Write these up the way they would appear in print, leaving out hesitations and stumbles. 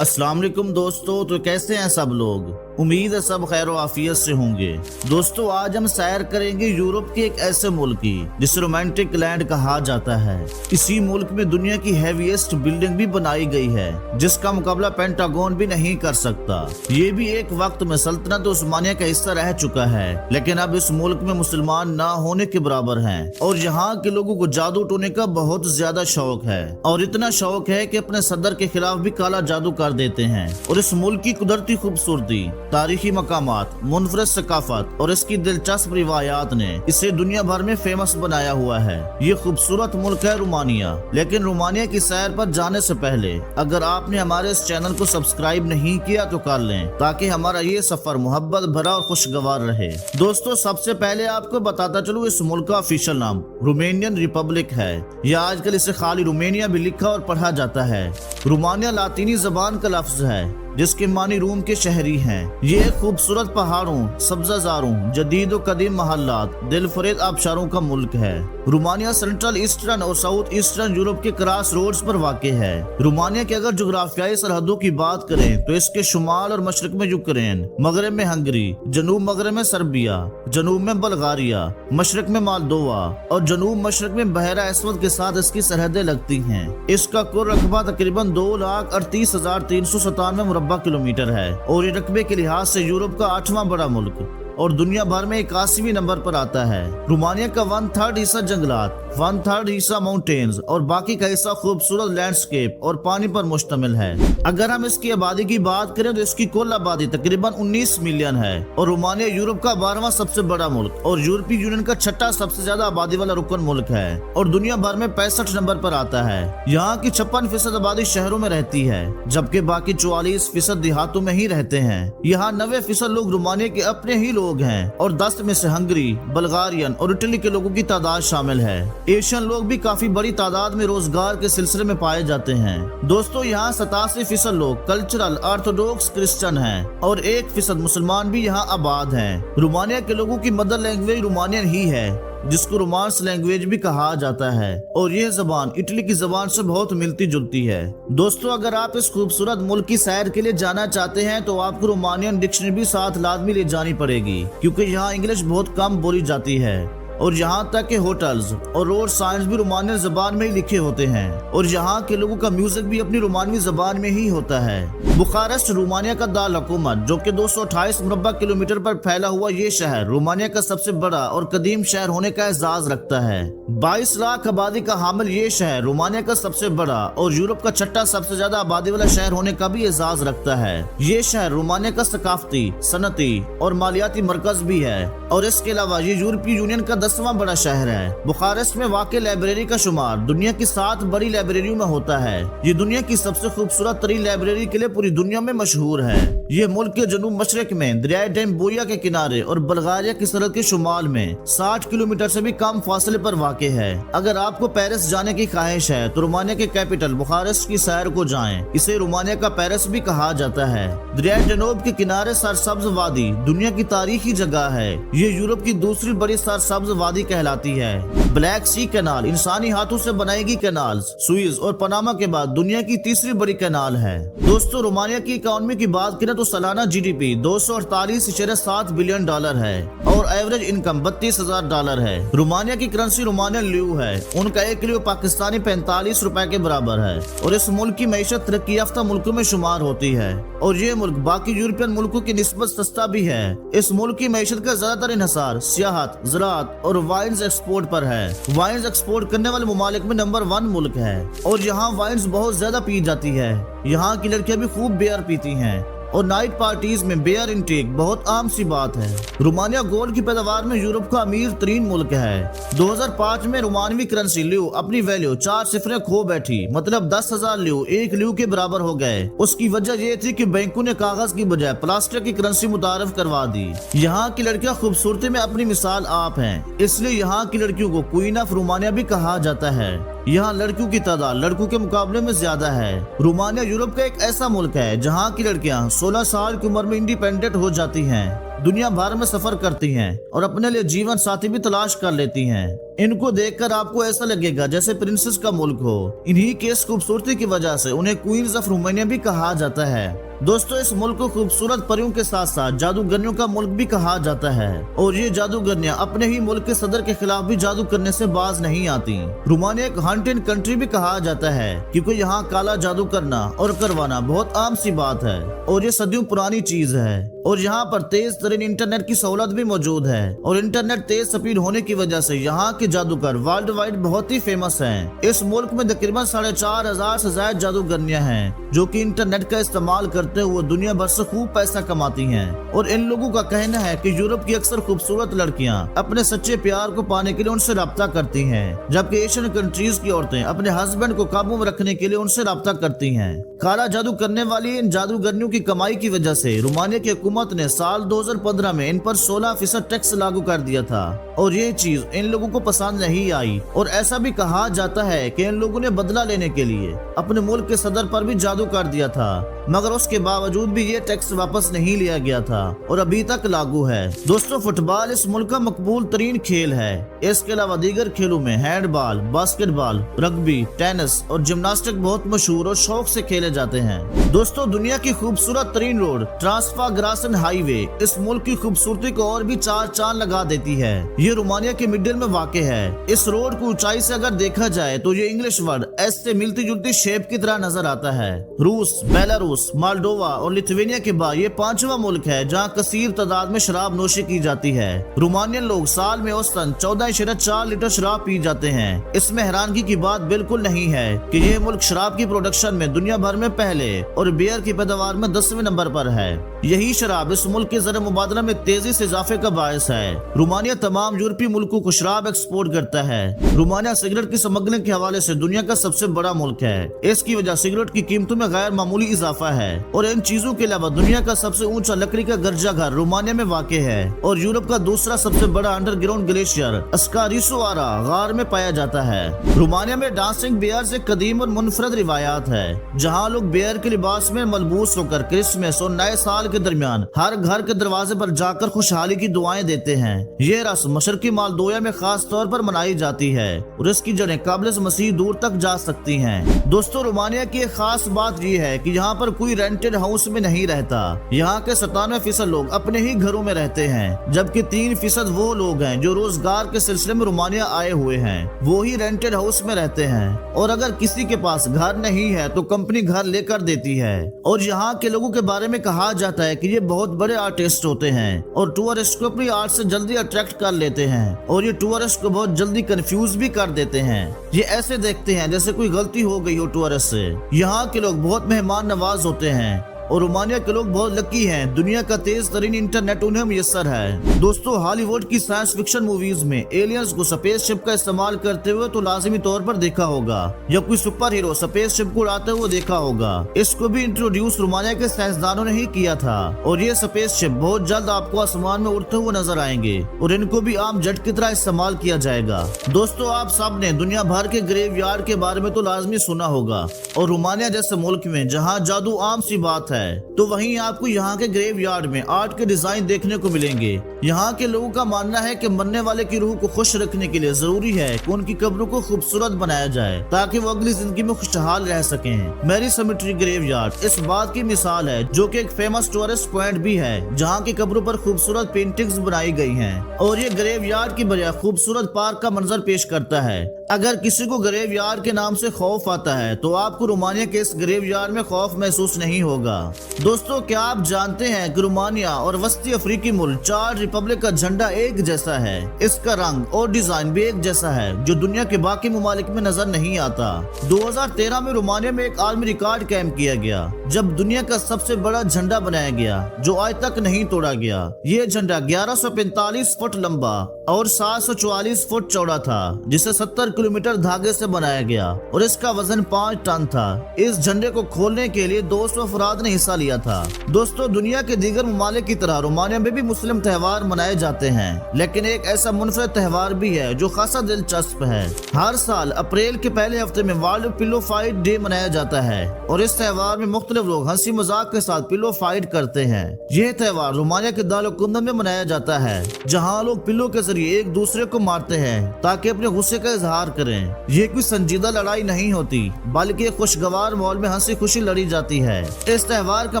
अस्सलाम वालेकुम दोस्तों, तो कैसे हैं सब लोग। उम्मीद है सब खैर व आफियत से होंगे। दोस्तों आज हम सैर करेंगे यूरोप के एक ऐसे मुल्क की जिसे रोमांटिक लैंड कहा जाता है। इसी मुल्क में दुनिया की हैवीएस्ट बिल्डिंग भी बनाई गई है जिसका मुकाबला पेंटागन भी नहीं कर सकता। ये भी एक वक्त में सल्तनत उस्मानिया का हिस्सा रह चुका है, लेकिन अब इस मुल्क में मुसलमान ना होने के बराबर हैं और यहाँ के लोगों को जादू टोने का बहुत ज्यादा शौक है और इतना शौक है कि अपने सदर के खिलाफ भी काला जादू कर देते हैं। और इस मुल्क की कुदरती खूबसूरती, तारीखी मकामात, मुनफरद सकाफत और इसकी दिलचस्प रिवायात ने इसे दुनिया भर में फेमस बनाया हुआ है। ये खूबसूरत मुल्क है रोमानिया। लेकिन रोमानिया की सैर पर जाने से पहले अगर आपने हमारे इस चैनल को सब्सक्राइब नहीं किया तो कर लें ताकि हमारा ये सफर मोहब्बत भरा और खुशगवार रहे। दोस्तों सबसे पहले आपको बताता चलूं, इस मुल्क का ऑफिशियल नाम रोमानियन रिपब्लिक है या आजकल इसे खाली रोमानिया भी लिखा और पढ़ा जाता है। रोमानिया लातीनी जबान का लफ्ज है जिसके मानी रूम के शहरी हैं। ये खूबसूरत पहाड़ों, सब्जाजारों, जदीद व कदीम महल्लात, दिलफरेद आबशारों का मुल्क है। रोमानिया सेंट्रल ईस्टर्न और साउथ ईस्टर्न यूरोप के क्रॉस रोड्स पर वाक़ है। रोमानिया की अगर जोग्राफियाई सरहदों की बात करें तो इसके शुमाल और मशरक में यूक्रेन, मगरब में हंगरी, जनूब मगरब में सर्बिया, जनूब में बल्गारिया, मशरक में मालदोवा और जनूब मशरक में बहरा असवद के साथ इसकी सरहदें लगती हैं। इसका कुल रकबा तकरीबन 2,38,397 मुरब्बा किलोमीटर है और ये रकबे के लिहाज से यूरोप का 8वां बड़ा मुल्क और दुनिया भर में 81वें नंबर पर आता है। रोमानिया का 1/3 हिस्सा जंगलात, 1/3 हिस्सा माउंटेन्स और बाकी का हिस्सा खूबसूरत लैंडस्केप और पानी पर मुश्तमिल है। अगर हम इसकी आबादी की बात करें तो इसकी कुल आबादी तकरीबन 19 मिलियन है और रोमानिया यूरोप का 12वां सबसे बड़ा मुल्क और यूरोपीय यूनियन का 6ठा सबसे ज्यादा आबादी वाला रुकन मुल्क है और दुनिया भर में 65 नंबर पर आता है। यहाँ की 56% आबादी शहरों में रहती है जबकि बाकी 44% देहातों में ही रहते हैं। यहाँ 90% लोग रोमानिया के अपने ही लोग हैं और 10 में से हंगरी, बल्गारियन और इटली के लोगों की तादाद शामिल है। एशियन लोग भी काफी बड़ी तादाद में रोजगार के सिलसिले में पाए जाते हैं। दोस्तों यहाँ 87% लोग कल्चरल ऑर्थोडॉक्स क्रिश्चियन हैं और 1% मुसलमान भी यहाँ आबाद हैं। रोमानिया के लोगों की मदर लैंग्वेज रोमानियन ही है जिसको रोमांस लैंग्वेज भी कहा जाता है और यह जबान इटली की जबान से बहुत मिलती जुलती है। दोस्तों अगर आप इस खूबसूरत मुल्क की सैर के लिए जाना चाहते हैं तो आपको रोमानियन डिक्शनरी भी साथ लाजमी ले जानी पड़ेगी क्योंकि यहाँ इंग्लिश बहुत कम बोली जाती है और यहाँ तक के होटल्स और रोड साइंस भी रोमानियन जबान में ही लिखे होते हैं और यहाँ के लोगों का म्यूजिक भी अपनी रोमानवी जबान में ही होता है। बुखारेस्ट रोमानिया का दार हुकूमत जो कि 228 मुरब्बा किलोमीटर पर फैला हुआ ये शहर रोमानिया का सबसे बड़ा और कदीम शहर होने का एजाज रखता है। 22 लाख आबादी का हामिल ये शहर रोमानिया का सबसे बड़ा और यूरोप का 6ठा सबसे ज्यादा आबादी वाला शहर होने का भी एजाज रखता है। ये शहर रोमानिया का सकाफती, सनती और मालियाती मरकज भी है और इसके अलावा ये यूरोपीय यूनियन का 10वां बड़ा शहर है। बुखारेस्ट में वाक़ लाइब्रेरी का शुमार दुनिया की 7 बड़ी लाइब्रेरियों में होता है। ये दुनिया की सबसे खूबसूरत तरीन लाइब्रेरी के लिए पूरी दुनिया में मशहूर है। ये मुल्क के जनूब मशरक में दरियाए डैम्बोया के किनारे और बल्गारिया की सरहद के शुमाल में 60 किलोमीटर से भी कम फासले पर वाक़ है। अगर आपको पेरिस जाने की ख्वाहिश है तो रोमानिया के कैपिटल बुखारेस्ट की सैर को जाएं। इसे रोमानिया का पेरिस भी कहा जाता है। दरियाए डैन्यूब के किनारे सरसब्ज वादी दुनिया की तारीखी जगह है। ये यूरोप की दूसरी बड़ी सरसब्ज वादी कहलाती है। ब्लैक सी कैनाल इंसानी हाथों से बनाई गई कैनाल सुइज और पनामा के बाद दुनिया की तीसरी बड़ी कैनाल है। दोस्तों रोमानिया की इकोनॉमी की बात करें तो सालाना जीडीपी 248.7 बिलियन डॉलर है और एवरेज इनकम $32,000 है। रोमानिया की करेंसी रोमानियन ल्यू है। उनका 1 ल्यू पाकिस्तानी 45 रुपए के बराबर है और इस मुल्क की मैशत तरक्की याफ्ता मुल्कों में शुमार होती है और ये मुल्क बाकी यूरोपियन मुल्कों की निस्बत सस्ता भी है। इस मुल्क की मैशत का ज्यादातर इन्हिसार सियाहत, ज़राअत और वाइन्स एक्सपोर्ट पर है। वाइन्स एक्सपोर्ट करने वाले मुमालिक में नंबर 1 मुल्क है और यहाँ वाइन्स बहुत ज्यादा पी जाती है। यहाँ की लड़कियां भी खूब बियर पीती हैं और नाइट पार्टीज में बियर इंटेक बहुत आम सी बात है। रोमानिया गोल्ड की पैदावार में यूरोप का अमीर तरीन मुल्क है। 2005 में रोमानवी करेंसी ल्यू अपनी वैल्यू 4 सिफरें खो बैठी, मतलब 10,000 ल्यू 1 ल्यू के बराबर हो गए। उसकी वजह ये थी कि बैंकों ने कागज की बजाय प्लास्टिक की करेंसी मुतारफ करवा दी। यहाँ की लड़कियां खूबसूरती में अपनी मिसाल आप हैं, इसलिए यहाँ की लड़कियों को क्वीन ऑफ रोमानिया भी कहा जाता है। यहाँ लड़कियों की तादाद लड़कों के मुकाबले में ज्यादा है। रोमानिया यूरोप का एक ऐसा मुल्क है जहाँ की लड़कियाँ 16 साल की उम्र में इंडिपेंडेंट हो जाती हैं। दुनिया भर में सफर करती हैं और अपने लिए जीवन साथी भी तलाश कर लेती हैं। इनको देखकर आपको ऐसा लगेगा जैसे प्रिंसेस का मुल्क हो। इन्हीं की इस खूबसूरती की वजह से उन्हें क्वींस ऑफ रोमानिया भी कहा जाता है। दोस्तों, इस मुल्क को खूबसूरत परियों के साथ साथ जादूगरनियों का मुल्क भी कहा जाता है और ये जादूगरनियां अपने ही मुल्क के सदर के खिलाफ भी जादू करने से बाज नहीं आती। रोमानिया एक हॉन्टेड कंट्री भी कहा जाता है क्योंकि यहाँ काला जादू करना और करवाना बहुत आम सी बात है और ये सदियों पुरानी चीज है। और यहाँ पर तेज तरीन इंटरनेट की सहूलत भी मौजूद है और इंटरनेट तेज स्पीड होने की वजह से यहाँ के जादूगर वर्ल्ड वाइड बहुत ही फेमस हैं। इस मुल्क में तकरीबन 4,500 से ज्यादा जादूगरनियां हैं जो कि इंटरनेट का इस्तेमाल करते हुए दुनिया भर से खूब पैसा कमाती हैं। और इन लोगों का कहना है कि यूरोप की अक्सर खूबसूरत लड़कियां अपने सच्चे प्यार को पाने के लिए उनसे राब्ता करती हैं, जबकि एशियन कंट्रीज की औरतें अपने हस्बैंड को काबू में रखने के लिए उनसे राब्ता करती हैं। काला जादू करने वाली इन जादूगरनियों की कमाई की वजह से रोमानिया की हुकूमत ने साल 2015 में इन पर 16% टैक्स लागू कर दिया था और ये चीज इन लोगों को पसंद नहीं आई। और ऐसा भी कहा जाता है कि इन लोगों ने बदला लेने के लिए अपने मुल्क के सदर पर भी जादू कर दिया था, मगर उसके बावजूद भी ये टैक्स वापस नहीं लिया गया था और अभी तक लागू है। दोस्तों, फुटबॉल इस मुल्क का मकबूल तरीन खेल है। इसके अलावा दीगर खेलों में हैंडबॉल, बास्केटबॉल, रग्बी, टेनिस और जिम्नास्टिक बहुत मशहूर और शौक से खेले जाते हैं। दोस्तों, दुनिया की खूबसूरत तरीन रोड ट्रांसफाग्रासन हाईवे इस मुल्क की खूबसूरती को और भी चार चांद लगा देती है। ये रोमानिया के मिडिल में वाक़ है। इस रोड को ऊंचाई से अगर देखा जाए तो ये इंग्लिश वर्ड एस से मिलती जुलती शेप की तरह नजर आता है। रूस, बेलारूस, मोल्डोवा और लिथुआनिया के बाद ये 5वां मुल्क है जहाँ कसीर तादाद में शराब नोशी की जाती है। रोमानियन लोग साल में औसतन 14.4 लीटर शराब पी जाते हैं। इसमें हैरानगी की बात बिल्कुल नहीं है कि ये मुल्क शराब की प्रोडक्शन में दुनिया भर में पहले और बियर की पैदावार में 10वें नंबर पर है। यही शराब इस मुल्क के ज़र मुबादला में तेजी से इजाफे का बायस है। रोमानिया तमाम यूरोपीय मुल्कों को शराब एक्सपोर्ट करता है। रोमानिया सिगरेट की स्मगलिंग के हवाले से दुनिया का सबसे बड़ा मुल्क है। इसकी वजह सिगरेट की कीमतों में गैर मामूली इजाफा है। और इन चीजों के अलावा दुनिया का सबसे ऊंचा लकड़ी का गिरजाघर रोमानिया में वाक़ है और यूरोप का दूसरा सबसे बड़ा अंडरग्राउंड ग्लेशियर अस्कारिसोआरा गार में पाया जाता है। रोमानिया में डांसिंग बियर से कदीम और मुनफरद रिवायात है, जहाँ लोग बियर के लिबास में मलबूस होकर क्रिसमस और नए साल के दरमियान हर घर के दरवाजे पर जाकर खुशहाली की दुआएं देते हैं। ये रस्म मशरकी मालदोया में खास तौर पर मनाई जाती है और इसकी जड़ें काबिल मसीह दूर तक जा सकती हैं। दोस्तों, रोमानिया की एक खास बात यह है कि यहाँ पर कोई रेंटेड हाउस में नहीं रहता। यहाँ के 97% लोग अपने ही घरों में रहते हैं, जबकि 3% वो लोग हैं जो रोजगार के सिलसिले में रोमानिया आए हुए हैं, वो ही रेंटेड हाउस में रहते हैं। और अगर किसी के पास घर नहीं है तो कंपनी घर लेकर देती है। और यहाँ के लोगों के बारे में कहा जाता है कि ये बहुत बड़े आर्टिस्ट होते हैं और टूरिस्ट को अपनी आर्ट से जल्दी अट्रैक्ट कर लेते हैं और ये टूरिस्ट को बहुत जल्दी कंफ्यूज भी कर देते हैं। ये ऐसे देखते हैं जैसे कोई गलती हो गई हो टूरिस्ट से। यहाँ के लोग बहुत मेहमान नवाज होते हैं और रोमानिया के लोग बहुत लकी हैं। दुनिया का तेज तरीन इंटरनेट उन्हें मुयस्सर है। दोस्तों, हॉलीवुड की साइंस फिक्शन मूवीज में एलियंस को स्पेसशिप का इस्तेमाल करते हुए तो लाजिमी तौर पर देखा होगा, या कोई सुपर हीरो स्पेसशिप को उड़ाते हुए देखा होगा। इसको भी इंट्रोड्यूस रोमानिया के साइंसदानों ने ही किया था और ये स्पेसशिप बहुत जल्द आपको आसमान में उड़ते हुए नजर आएंगे और इनको भी आम जेट की तरह इस्तेमाल किया जाएगा। दोस्तों, आप सब ने दुनिया भर के ग्रेवयार्ड के बारे में तो लाजमी सुना होगा और रोमानिया जैसे मुल्क में जहाँ जादू आम सी बात है तो वहीं आपको यहाँ के ग्रेवयार्ड में आर्ट के डिजाइन देखने को मिलेंगे। यहाँ के लोगों का मानना है कि मरने वाले की रूह को खुश रखने के लिए जरूरी है कि उनकी कब्रों को खूबसूरत बनाया जाए ताकि वो अगली जिंदगी में खुशहाल रह सकें। मैरी सेमेट्री ग्रेवयार्ड इस बात की मिसाल है, जो कि एक फेमस टूरिस्ट पॉइंट भी है जहाँ की कब्रों पर खूबसूरत पेंटिंग्स बनाई गई हैं और ये ग्रेवयार्ड की बजाय खूबसूरत पार्क का मंजर पेश करता है। अगर किसी को ग्रेवयार्ड के नाम से खौफ आता है तो आपको रोमानिया के इस ग्रेवयार्ड में खौफ महसूस नहीं होगा। दोस्तों, क्या आप जानते हैं कि रोमानिया और वस्ती अफ्रीकी मुल्क चार रिपब्लिक का झंडा एक जैसा है। इसका रंग और डिजाइन भी एक जैसा है, जो दुनिया के बाकी मुमालिक में नजर नहीं आता। 2013 में रोमानिया में एक आलमी रिकॉर्ड कायम किया गया जब दुनिया का सबसे बड़ा झंडा बनाया गया जो आज तक नहीं तोड़ा गया। ये झंडा 1145 फुट लंबा और 744 फुट चौड़ा था, जिसे 70 किलोमीटर धागे से बनाया गया और इसका वजन 5 टन था। इस झंडे को खोलने के लिए 200 अफराद ने हिस्सा लिया था। दोस्तों, दुनिया के दीगर ममालिक की तरह रोमानिया में भी मुस्लिम त्योहार मनाए जाते हैं, लेकिन एक ऐसा मुनफरद त्योहार भी है जो खासा दिलचस्प है। हर साल अप्रैल के पहले हफ्ते में वर्ल्ड पिलो फाइट डे मनाया जाता है और इस त्योहार में मुख्तलिफ लोग हंसी मजाक के साथ पिलो फाइट करते हैं। यह त्योहार रोमानिया के दारुल-कुंदन में मनाया जाता है, जहाँ लोग पिलो के जरिए एक दूसरे को मारते हैं ताकि अपने गुस्से का इजहार करें। ये कोई संजीदा लड़ाई नहीं होती, बल्कि एक खुशगवार माहौल में हंसी खुशी लड़ी जाती है। इस त्योहार का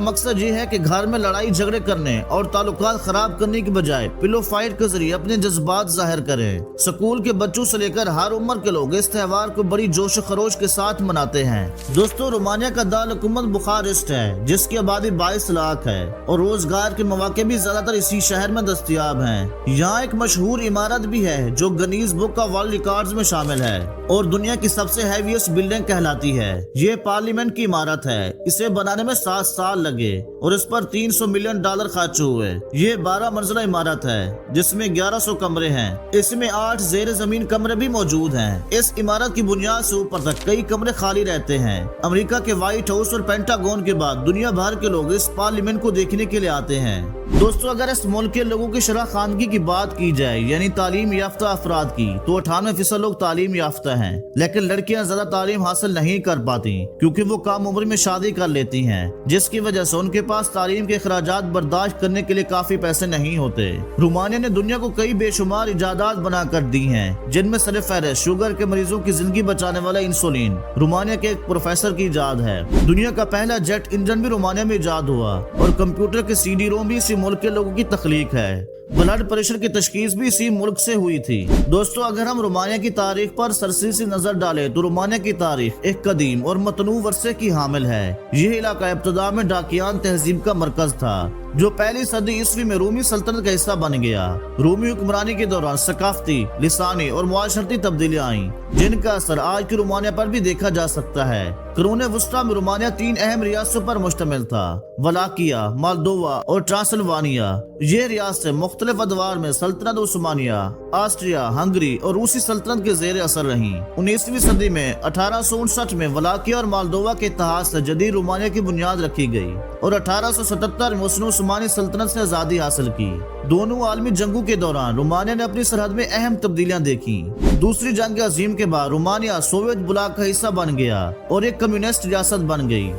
मकसद ये है कि घर में लड़ाई झगड़े करने और ताल्लुकात खराब करने की बजाय पिलो फाइट के जरिए अपने जज्बात जाहिर करें। स्कूल के बच्चों से लेकर हर उम्र के लोग इस त्योहार को बड़ी जोश खरोश के साथ मनाते हैं। दोस्तों, रोमानिया का दारुल-हुकूमत बुखारेस्ट है, जिसकी आबादी 22 लाख है और रोजगार के मौके भी ज्यादातर इसी शहर में दस्तयाब हैं। यहाँ एक मशहूर इमारत भी है जो Guinness book of world records में शामिल है और दुनिया की सबसे हैवीएस्ट बिल्डिंग कहलाती है। ये पार्लियामेंट की इमारत है। इसे बनाने में 7 साल लगे और इस पर $300 मिलियन खर्च हुए। ये 12 मंजिला इमारत है जिसमें 1100 कमरे हैं। इसमें 8 जेर जमीन कमरे भी मौजूद हैं। इस इमारत की बुनियाद से ऊपर तक कई कमरे खाली रहते हैं। अमेरिका के व्हाइट हाउस और पेंटागन के बाद दुनिया भर के लोग इस पार्लियामेंट को देखने के लिए आते हैं। दोस्तों, अगर इस मुल्क के लोगों की शरह खानगी की बात की जाए, यानी तालीम याफ्ता अफराद की, तो 98% लोग तालीम याफ्ता हैं, लेकिन लड़कियां ज्यादा तालीम हासिल नहीं कर पाती क्योंकि वो कम उम्र में शादी कर लेती हैं, जिसकी वजह से उनके पास तालीम के अखराजात बर्दाश्त करने के लिए काफी पैसे नहीं होते। रोमानिया ने दुनिया को कई बेशुमार इजादात बना कर दी हैं, जिनमें सरफहरिस्त शुगर के मरीजों की जिंदगी बचाने वाला इंसुलिन रोमानिया के एक प्रोफेसर की इजाद है। दुनिया का पहला जेट इंजन भी रोमानिया में इजाद हुआ और कंप्यूटर के CD रोम भी इसी मुल्क के लोगों की तख्लीक है। ब्लड प्रेशर की तशखीस भी इसी मुल्क से हुई थी। दोस्तों, अगर हम रोमानिया की तारीख पर सरसरी सी नजर डालें तो रोमानिया की तारीख एक कदीम और मतनू वर्से की हामिल है। यह इलाका इब्तदा में डाकियान तहजीब का मरकज था, जो पहली सदी ईस्वी में रूमी सल्तनत का हिस्सा बन गया। रूमी हुक्मरानी के दौरान सकाफती, लिसानी और मुआशरती तब्दीलियां आईं, जिनका असर आज की रोमानिया पर भी देखा जा सकता है। कुरून वुस्ता में रोमानिया 3 अहम रियासतों पर मुश्तमिल था: वलाकिया, मोल्दोवा और ट्रांसिल्वानिया। ये रियासतें मुख्तलिफ अदवार में सल्तनत उस्मानिया, ऑस्ट्रिया, हंगरी और रूसी सल्तनत के जेर असर रही। 19वीं सदी में 1859 में वलाकिया और मोल्दोवा के इत्तेहाद से जदीद रोमानिया की बुनियाद रखी गई और 1877 में उसने उस्मानी सल्तनत से आजादी हासिल की। दोनों आलमी जंगों के दौरान रोमानिया ने अपनी सरहद में अहम तब्दीलियां देखी। दूसरी जंग अजीम के बाद रोमानिया सोवियत ब्लॉक का हिस्सा बन गया और एक कम्युनिस्ट रियासत बन गई।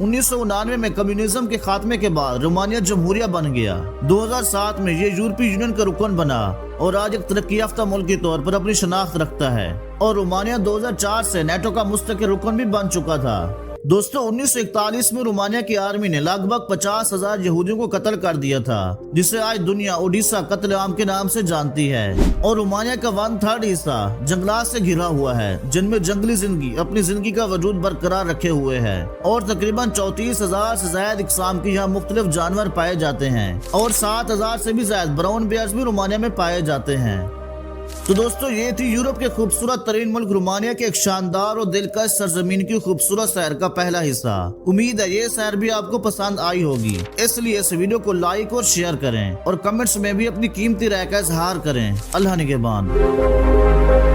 1999 में कम्युनिज्म के खात्मे के बाद रोमानिया जमहूरिया बन गया। 2007 में ये यूरोपीय यूनियन का रुकन बना और आज एक तरक्की याफ्ता मुल्क के तौर पर अपनी शनाख्त रखता है और रोमानिया 2004 से नेटो का मुस्तकिल रुकन भी बन चुका था। दोस्तों, 1941 में रोमानिया की आर्मी ने लगभग 50,000 यहूदियों को कत्ल कर दिया था, जिसे आज दुनिया ओडिशा कत्लेआम के नाम से जानती है। और रोमानिया का 1/3 हिस्सा जंगलात से घिरा हुआ है, जिनमें जंगली जिंदगी अपनी जिंदगी का वजूद बरकरार रखे हुए है और तकरीबन 34,000 से ज्यादा इकसाम के यहाँ मुख्तलिफ जानवर पाए जाते हैं और 7,000 से भी ज्यादा ब्राउन बेयर्स भी रोमानिया में पाए जाते हैं। तो दोस्तों, ये थी यूरोप के खूबसूरत तरीन मुल्क रोमानिया के एक शानदार और दिलकश सरजमीन की खूबसूरत सैर का पहला हिस्सा। उम्मीद है ये सैर भी आपको पसंद आई होगी, इसलिए इस वीडियो को लाइक और शेयर करें और कमेंट्स में भी अपनी कीमती राय का इजहार करें। अल्लाह निगहबान।